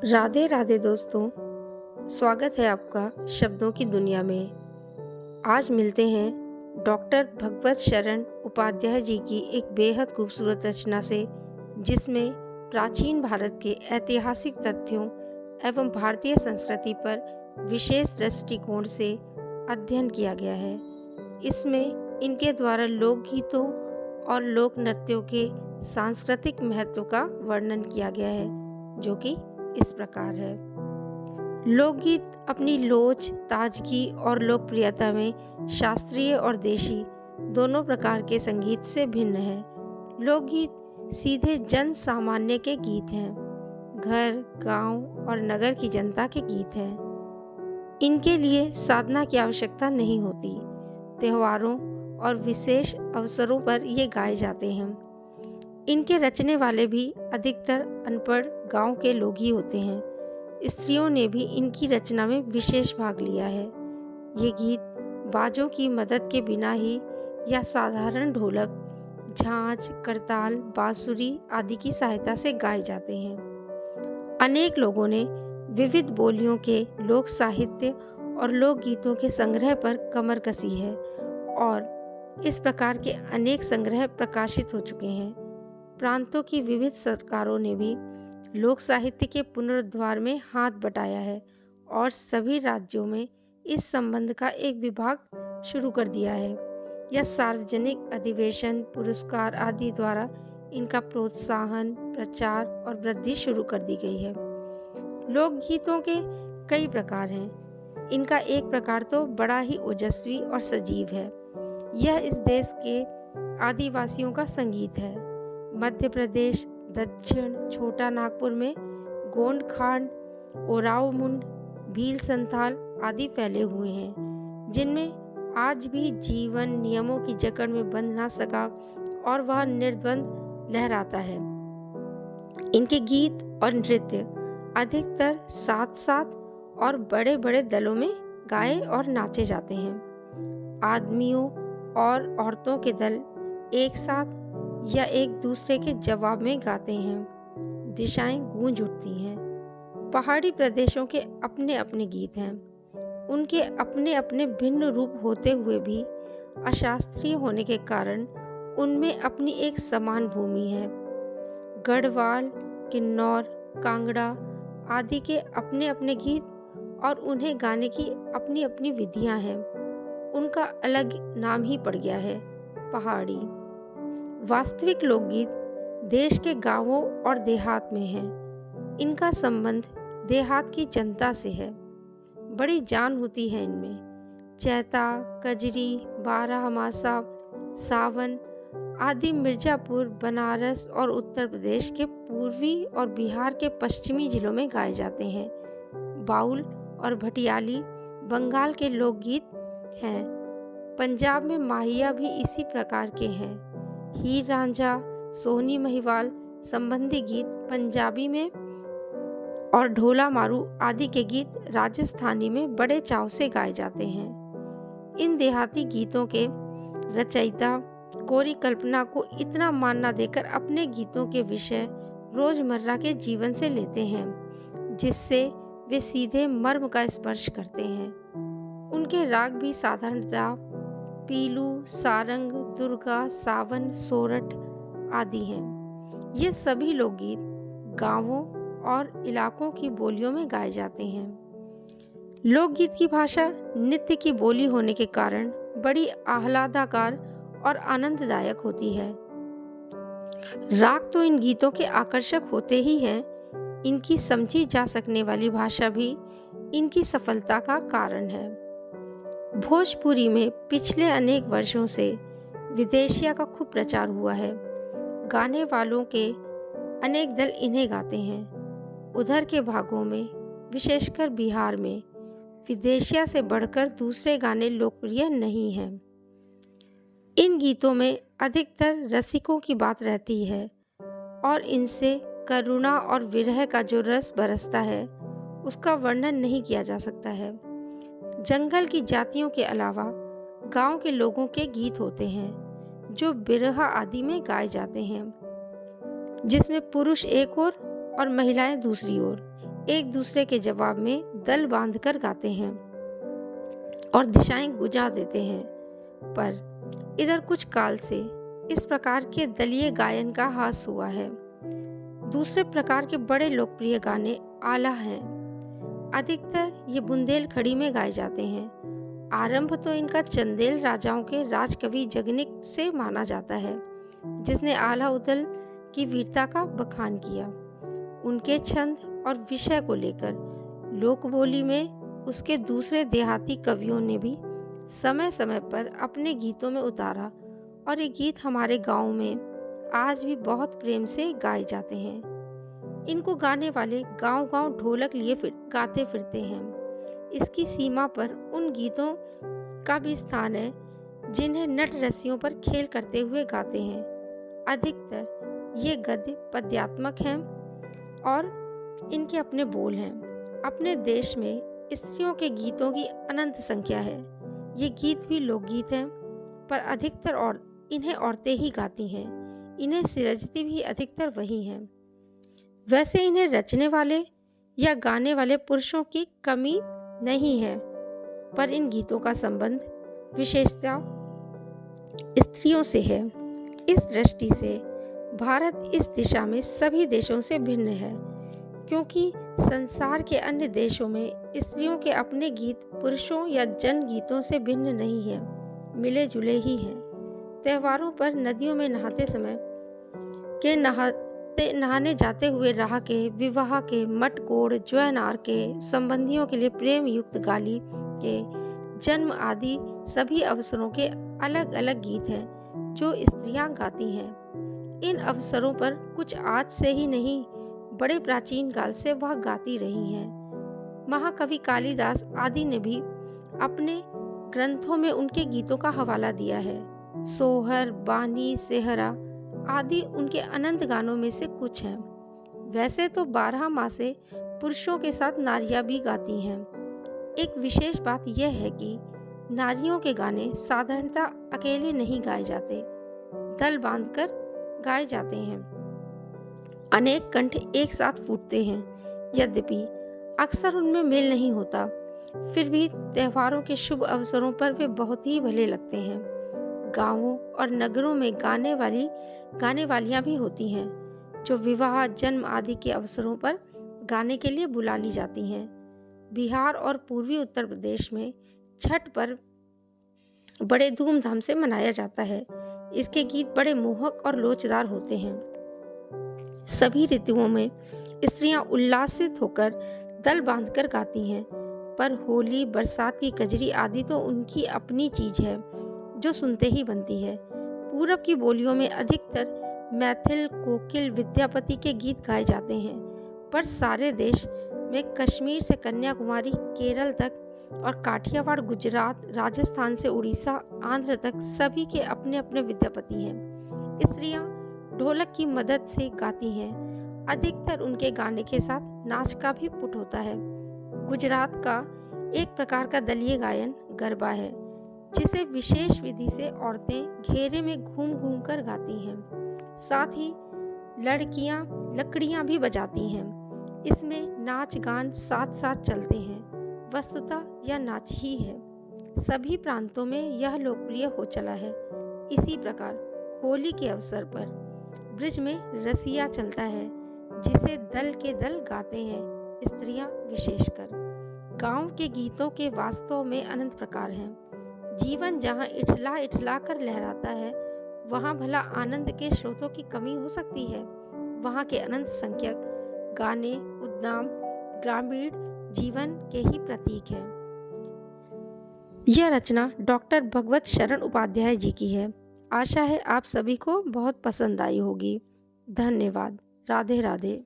राधे राधे दोस्तों। स्वागत है आपका शब्दों की दुनिया में। आज मिलते हैं डॉक्टर भगवत शरण उपाध्याय जी की एक बेहद खूबसूरत रचना से, जिसमें प्राचीन भारत के ऐतिहासिक तथ्यों एवं भारतीय संस्कृति पर विशेष दृष्टिकोण से अध्ययन किया गया है। इसमें इनके द्वारा लोकगीतों और लोक नृत्यों के सांस्कृतिक महत्व का वर्णन किया गया है, जो कि इस प्रकार है। लोकगीत अपनी लोच, ताजगी और लोकप्रियता में शास्त्रीय और देशी दोनों प्रकार के संगीत से भिन्न है। लोकगीत सीधे जन सामान्य के गीत हैं, घर, गांव और नगर की जनता के गीत हैं। इनके लिए साधना की आवश्यकता नहीं होती। त्योहारों और विशेष अवसरों पर ये गाए जाते हैं। इनके रचने वाले भी अधिकतर अनपढ़ गांव के लोग ही होते हैं। स्त्रियों ने भी इनकी रचना में विशेष भाग लिया है। ये गीत बाजों की मदद के बिना ही या साधारण ढोलक, झांझ, करताल, बांसुरी आदि की सहायता से गाए जाते हैं। अनेक लोगों ने विविध बोलियों के लोक साहित्य और लोक गीतों के संग्रह पर कमर कसी है और इस प्रकार के अनेक संग्रह प्रकाशित हो चुके हैं। प्रांतों की विविध सरकारों ने भी लोक साहित्य के पुनरुद्धार में हाथ बटाया है और सभी राज्यों में इस संबंध का एक विभाग शुरू कर दिया है। यह सार्वजनिक अधिवेशन, पुरस्कार आदि द्वारा इनका प्रोत्साहन, प्रचार और वृद्धि शुरू कर दी गई है। लोकगीतों के कई प्रकार हैं। इनका एक प्रकार तो बड़ा ही ओजस्वी और सजीव है। यह इस देश के आदिवासियों का संगीत है। मध्य प्रदेश, दक्षिण छोटा नागपुर में गोंड खांड, ओराव मुंड, भील संथाल आदि फैले हुए हैं, जिनमें आज भी जीवन नियमों की जकड़ में बंध ना सका और वह निर्द्वंद लहराता है। इनके गीत और नृत्य अधिकतर साथ साथ और बड़े बड़े दलों में गाए और नाचे जाते हैं। आदमियों और औरतों के दल एक साथ या एक दूसरे के जवाब में गाते हैं। दिशाएं गूंज उठती हैं। पहाड़ी प्रदेशों के अपने अपने गीत हैं। उनके अपने अपने भिन्न रूप होते हुए भी अशास्त्रीय होने के कारण उनमें अपनी एक समान भूमि है। गढ़वाल, किन्नौर, कांगड़ा आदि के अपने अपने गीत और उन्हें गाने की अपनी अपनी विधियां हैं। उनका अलग नाम ही पड़ गया है, पहाड़ी। वास्तविक लोकगीत देश के गांवों और देहात में है। इनका संबंध देहात की जनता से है। बड़ी जान होती है इनमें। चैता, कजरी, बारहमासा, सावन आदि मिर्जापुर, बनारस और उत्तर प्रदेश के पूर्वी और बिहार के पश्चिमी जिलों में गाए जाते हैं। बाउल और भटियाली बंगाल के लोकगीत हैं। पंजाब में माहिया भी इसी प्रकार के हैं। हीर रांझा, सोहनी महिवाल संबंधी गीत पंजाबी में और ढोला मारू आदि के गीत राजस्थानी में बड़े चाव से गाए जाते हैं। इन देहाती गीतों के रचयिता कोरी कल्पना को इतना मान न देकर अपने गीतों के विषय रोजमर्रा के जीवन से लेते हैं, जिससे वे सीधे मर्म का स्पर्श करते हैं। उनके राग भी साधारणतः पीलू, सारंग, दुर्गा, सावन, सोरठ आदि हैं। ये सभी लोकगीत गांवों और इलाकों की बोलियों में गाए जाते हैं। लोकगीत की भाषा नित्य की बोली होने के कारण बड़ी आह्लादकार और आनंददायक होती है। राग तो इन गीतों के आकर्षक होते ही हैं। इनकी समझी जा सकने वाली भाषा भी इनकी सफलता का कारण है। भोजपुरी में पिछले अनेक वर्षों से विदेशिया का खूब प्रचार हुआ है। गाने वालों के अनेक दल इन्हें गाते हैं। उधर के भागों में, विशेषकर बिहार में, विदेशिया से बढ़कर दूसरे गाने लोकप्रिय नहीं हैं। इन गीतों में अधिकतर रसिकों की बात रहती है और इनसे करुणा और विरह का जो रस बरसता है, उसका वर्णन नहीं किया जा सकता है। जंगल की जातियों के अलावा गांव के लोगों के गीत होते हैं, जो बिरहा आदि में गाए जाते हैं, जिसमें पुरुष एक ओर और महिलाएं दूसरी ओर एक दूसरे के जवाब में दल बांधकर गाते हैं और दिशाएं गुजा देते हैं। पर इधर कुछ काल से इस प्रकार के दलीय गायन का ह्रास हुआ है। दूसरे प्रकार के बड़े लोकप्रिय गाने आला हैं। अधिकतर ये बुंदेलखंडी में गाए जाते हैं। आरंभ तो इनका चंदेल राजाओं के राजकवि जगनिक से माना जाता है, जिसने आला उदल की वीरता का बखान किया। उनके छंद और विषय को लेकर लोक बोली में उसके दूसरे देहाती कवियों ने भी समय समय पर अपने गीतों में उतारा और ये गीत हमारे गांव में आज भी बहुत प्रेम से गाए जाते हैं। इनको गाने वाले गांव-गांव ढोलक लिए गाते फिरते हैं। इसकी सीमा पर उन गीतों का भी स्थान है जिन्हें नट रस्सियों पर खेल करते हुए गाते हैं। अधिकतर ये गद्य पद्यात्मक हैं और इनके अपने बोल हैं। अपने देश में स्त्रियों के गीतों की अनंत संख्या है। ये गीत भी लोकगीत हैं, पर अधिकतर इन्हें औरतें ही गाती हैं। इन्हें सिरजती भी अधिकतर वही हैं। वैसे इन्हें रचने वाले या गाने वाले पुरुषों की कमी नहीं है, पर इन गीतों का संबंध विशेषतः स्त्रियों से है। इस दृष्टि से भारत इस दिशा में सभी देशों से भिन्न है, क्योंकि संसार के अन्य देशों में स्त्रियों के अपने गीत पुरुषों या जन गीतों से भिन्न नहीं है, मिले जुले ही हैं। त्योहारों पर नदियों में नहाते समय के नहाने जाते हुए राह के, विवाह के, मटकोड़, ज्वैनार के, संबंधियों के लिए प्रेम युक्त गाली के, जन्म आदि सभी अवसरों के अलग अलग गीत हैं जो स्त्रियां गाती हैं। इन अवसरों पर कुछ आज से ही नहीं, बड़े प्राचीन काल से वह गाती रही हैं। महाकवि कालिदास आदि ने भी अपने ग्रंथों में उनके गीतों का हवाला दिया है। सोहर, बानी, सेहरा आदि उनके अनंत गानों में से कुछ हैं। वैसे तो 12 मासे पुरुषों के साथ नारियां भी गाती हैं। एक विशेष बात यह है कि नारियों के गाने साधारणतः अकेले नहीं गाए जाते, दल बांधकर गाए जाते हैं। अनेक कंठ एक साथ फूटते हैं। यद्यपि अक्सर उनमें मेल नहीं होता, फिर भी त्योहारों के शुभ अवसरों पर वे बहुत ही भले लगते हैं। गांवों और नगरों में गाने वालियां भी होती हैं, जो विवाह, जन्म आदि के अवसरों पर गाने के लिए बुला ली जाती हैं। बिहार और पूर्वी उत्तर प्रदेश में छठ पर्व बड़े धूमधाम से मनाया जाता है। इसके गीत बड़े मोहक और लोचदार होते हैं। सभी ऋतुओं में स्त्रियां उल्लासित होकर दल बांधकर गाती हैं, पर होली, बरसात की कजरी आदि तो उनकी अपनी चीज है जो सुनते ही बनती है। पूरब की बोलियों में अधिकतर मैथिल, कोकिल, विद्यापति के गीत गाए जाते हैं, पर सारे देश में कश्मीर से कन्याकुमारी, केरल तक और काठियावाड़, गुजरात, राजस्थान से उड़ीसा, आंध्र तक सभी के अपने अपने विद्यापति हैं। स्त्रियां ढोलक की मदद से गाती हैं। अधिकतर उनके गाने के साथ नाच का भी पुट होता है। गुजरात का एक प्रकार का दलीय गायन गरबा है, जिसे विशेष विधि से औरतें घेरे में घूम घूम कर गाती हैं। साथ ही लड़कियां लकड़ियां भी बजाती हैं। इसमें नाच गान साथ साथ चलते हैं। वस्तुतः यह नाच ही है। सभी प्रांतों में यह लोकप्रिय हो चला है। इसी प्रकार होली के अवसर पर ब्रिज में रसिया चलता है, जिसे दल के दल गाते हैं, स्त्रियां विशेषकर। गांव के गीतों के वास्तव में अनंत प्रकार हैं। जीवन जहां इठला इठला कर लहराता है, वहां भला आनंद के स्रोतों की कमी हो सकती है। वहां के अनंत संख्यक गाने, उद्दाम, ग्रामीण जीवन के ही प्रतीक हैं। यह रचना डॉक्टर भगवत शरण उपाध्याय जी की है। आशा है आप सभी को बहुत पसंद आई होगी। धन्यवाद। राधे राधे।